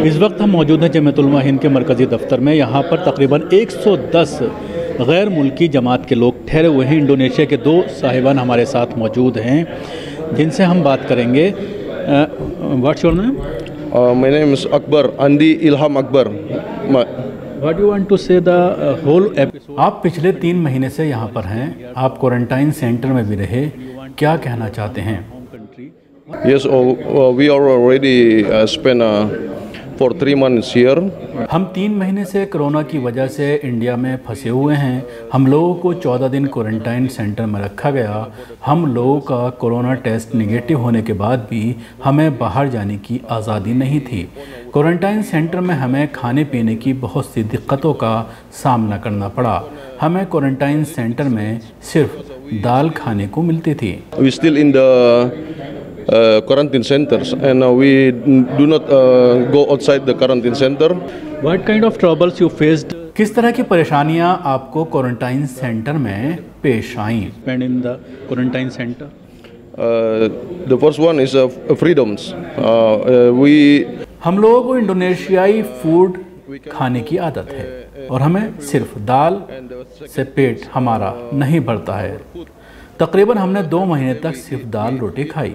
इस वक्त हम मौजूद हैं जमीयत उलमा हिंद के मरकज़ी दफ्तर में। यहाँ पर तकरीबन 110 गैर मुल्की जमात के लोग ठहरे हुए हैं। इंडोनेशिया के दो साहिबान हमारे साथ मौजूद हैं जिनसे हम बात करेंगे। What's your name? My name is Akbar, Andi Ilham Akbar. What you want to say the whole episode? आप पिछले 3 महीने से यहाँ पर हैं, आप क्वारंटाइन सेंटर में भी रहे, क्या कहना चाहते हैं? Yes, we are already spent for 3 months here. हम 3 महीने से कोरोना की वजह से इंडिया में फंसे हुए हैं। हम लोगों को 14 दिन क्वारंटाइन सेंटर में रखा गया। हम लोगों का कोरोना टेस्ट नेगेटिव होने के बाद भी हमें बाहर जाने की आज़ादी नहीं थी। क्वारंटाइन सेंटर में हमें खाने पीने की बहुत सी दिक्कतों का सामना करना पड़ा। हमें क्वारंटाइन सेंटर में सिर्फ दाल खाने को मिलती थी। We still in the quarantine centers and we do not go outside the quarantine center. What kind of troubles you faced? किस तरह की परेशानियां आपको क्वारंटाइन सेंटर में पेश आईं? Spend in the quarantine center. The first one is freedoms. हम लोगों को इंडोनेशियाई फूड खाने की आदत है और हमें सिर्फ दाल से पेट हमारा नहीं भरता है। तकरीबन हमने 2 महीने तक सिर्फ दाल रोटी खाई।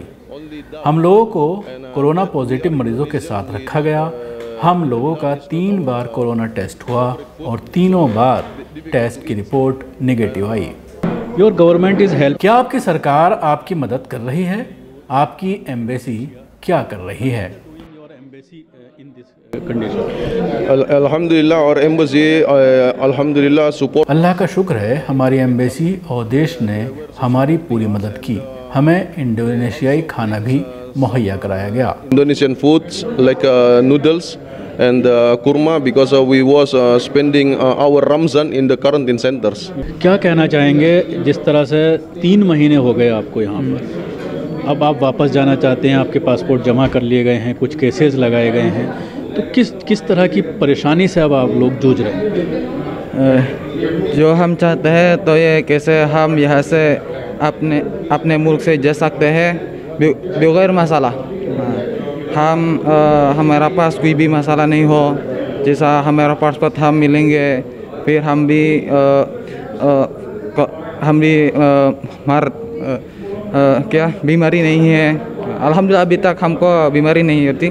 हम लोगों को कोरोना पॉजिटिव मरीजों के साथ रखा गया। हम लोगों का 3 बार कोरोना टेस्ट हुआ और तीनों बार टेस्ट की report negative I. Your government is help. क्या आपकी सरकार आपकी मदद कर रही है? आपकी एम्बेसी क्या कर रही है? अल्हम्दुलिल्लाह और एम्बेसी अल्हम्दुलिल्लाह सपोर्ट। अल्लाह का शुक्र है, हमारी एम्बेसी और देश ने हमारी पूरी मदद की। हमें इंडोनेशियाई खाना भी मुहैया कराया गया। Indonesian foods like noodles and kurma because we was spending our Ramzan in the quarantine centers. क्या कहना चाहेंगे, जिस तरह से 3 महीने हो गए आपको यहाँ पर, अब आप वापस जाना चाहते हैं, आपके पासपोर्ट जमा कर लिए गए हैं, कुछ केसेस लगाए गए हैं, तो किस तरह की परेशानी से अब आप लोग जूझ रहे हैं? जो हम चाहते हैं तो ये कैसे हम यहाँ से अपने मुल्क से जा सकते हैं बगैर मसाला। हमारा पास कोई भी मसाला नहीं हो, जैसा हमारा पासपोर्ट हम मिलेंगे, फिर हम भी क्या बीमारी नहीं है। अल्हम्दुलिल्लाह अभी तक हमको बीमारी नहीं होती।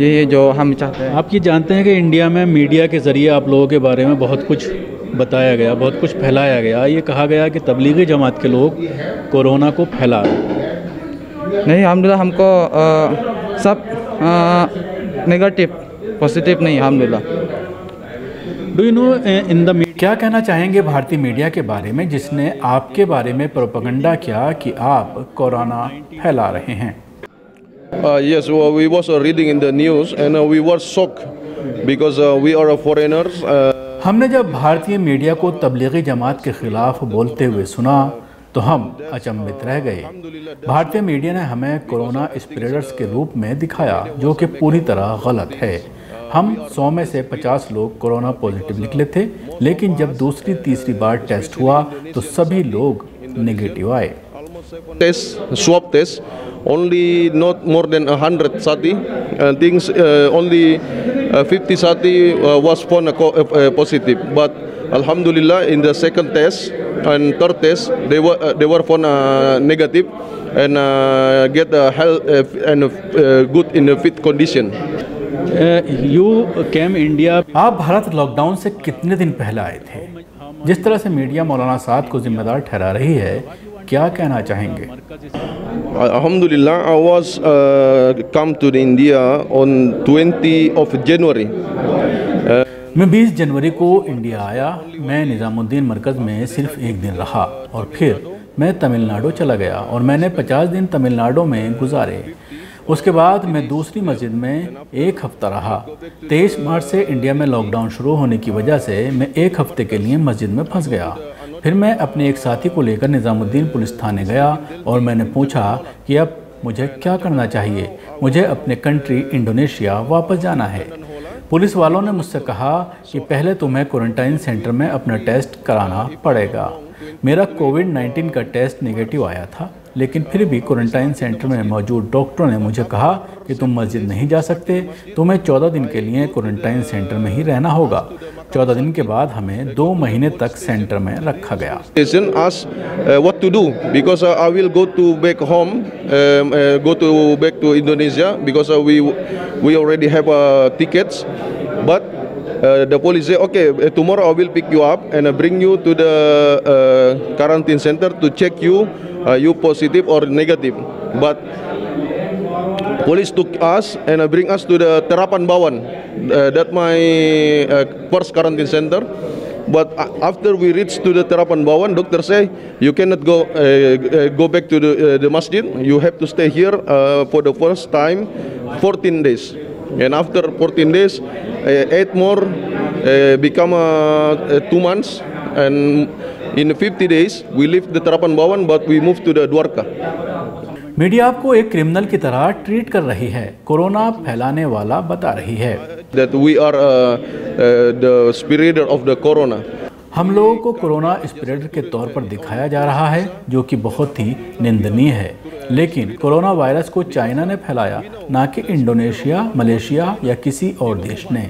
ये जो हम चाहते हैं। आप ये जानते हैं कि इंडिया में मीडिया के ज़रिए आप लोगों के बारे में बहुत कुछ बताया गया, बहुत कुछ फैलाया गया। ये कहा गया कि तबलीगी जमात के लोग कोरोना को फैला रहे हैं। नहीं, अल्हम्दुलिल्लाह हमको सब नेगेटिव, पॉजिटिव नहीं, अल्हम्दुलिल्लाह। Do you know in the media, क्या कहना चाहेंगे भारतीय मीडिया के बारे में जिसने आपके बारे में प्रोपेगेंडा किया कि आप कोरोना फैला रहे हैं? Yes, we was reading in the news and we were shocked because we are foreigners. हमने जब भारतीय मीडिया को तबलीगी जमात के खिलाफ बोलते हुए सुना तो हम अचंभित रह गए। भारतीय मीडिया ने हमें कोरोना स्प्रेडर्स के रूप में दिखाया, जो कि पूरी तरह गलत है। हम 100 में से 50 लोग कोरोना पॉजिटिव निकले थे, लेकिन जब दूसरी तीसरी बार टेस्ट हुआ तो सभी लोग नेगेटिव आए। Swab test, only not more than 100 sati. Things only 50 sati was found positive. But alhamdulillah, in the second test and third test, they were found negative and get health and good in a fit condition. You came India. आप Bharat lockdown से कितने दिन पहले आए थे? जिस तरह से मीडिया मौलाना साद को जिम्मेदार ठहरा रही है, क्या कहना चाहेंगे? Alhamdulillah, I was come to India on 20 of January. मैं 20 जनवरी को इंडिया आया। मैं निज़ामुद्दीन मरकज़ में सिर्फ 1 दिन रहा और फिर मैं तमिलनाडु चला गया और मैंने 50 दिन तमिलनाडु में गुजारे। उसके बाद मैं दूसरी मस्जिद में 1 हफ्ता रहा। 23 मार्च से इंडिया में लॉकडाउन शुरू होने की वजह से मैं 1 हफ्ते के लिए मस्जिद में फंस गया। फिर मैं अपने एक साथी को लेकर निज़ामुद्दीन पुलिस थाने गया और मैंने पूछा कि अब मुझे क्या करना चाहिए। मुझे अपने कंट्री इंडोनेशिया वापस जाना है। पुलिस वालों ने मुझसे कहा कि पहले तुम्हें क्वारंटाइन सेंटर में अपना टेस्ट कराना पड़ेगा। मेरा कोविड-19 का टेस्ट नेगेटिव आया था, लेकिन फिर भी क्वारंटाइन सेंटर में मौजूद डॉक्टरों ने मुझे कहा कि तुम मस्जिद नहीं जा सकते, तुम्हें 14 दिन के लिए क्वारंटाइन सेंटर में ही रहना होगा। 14 दिन के बाद हमें 2 महीने तक सेंटर में रखा गया। What to do because I will go to back home, back to Indonesia because we already have tickets, but the police say, okay, tomorrow I will pick you up and bring you to the quarantine center to check you positive or negative. But police took us and bring us to the Terapan Bawan. That's my first quarantine center. But after we reach to the Terapan Bawan, doctor say you cannot go back to the masjid. You have to stay here for the first time 14 days. And after 14 days, 8 more become 2 months. And in 50 days, we leave the Terapan Bawan, but we move to the Dwarka. Media आपको एक criminal की तरह treat कर रही है, corona फैलाने वाला बता रही है। That we are the spreader of the corona. हम लोगों को कोरोना स्प्रेडर के तौर पर दिखाया जा रहा है, जो कि बहुत ही निंदनीय है। लेकिन कोरोना वायरस को चाइना ने फैलाया, ना कि इंडोनेशिया, मलेशिया या किसी और देश ने।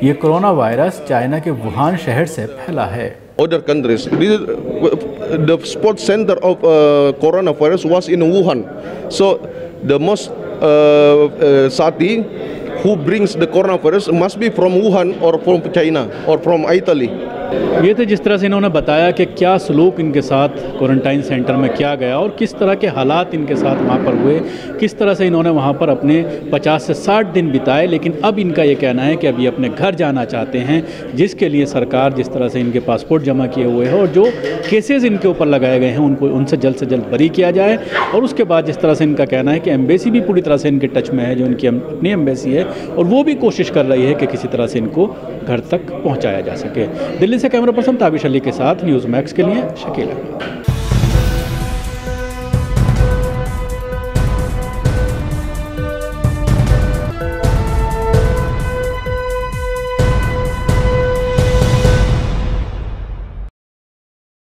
ये कोरोना वायरस चाइना के वुहान शहर से फैला है। Other countries. The sport center of coronavirus was in Wuhan. So the most sati who brings the coronavirus must be from Wuhan or from China or from Italy. ये तो जिस तरह से इन्होंने बताया कि क्या सलूक इनके साथ क्वारंटाइन सेंटर में किया गया और किस तरह के हालात इनके साथ वहाँ पर हुए, किस तरह से इन्होंने वहाँ पर अपने 50 से 60 दिन बिताए। लेकिन अब इनका ये कहना है कि अभी अपने घर जाना चाहते हैं, जिसके लिए सरकार जिस तरह से इनके पासपोर्ट जमा किए हुए हैं और जो केसेस इनके ऊपर लगाए गए हैं उनसे जल्द से जल्द बरी किया जाए। और उसके बाद जिस तरह से इनका कहना है कि एम्बेसी भी पूरी तरह से इनके टच में है, जो इनकी अपनी एम्बेसी है, और वो भी कोशिश कर रही है कि किसी तरह से इनको घर तक पहुँचाया जा सके। दिल्ली से कैमरा पर्सन ताबिश अली के साथ न्यूज़ मैक्स के लिए शकील अहमद।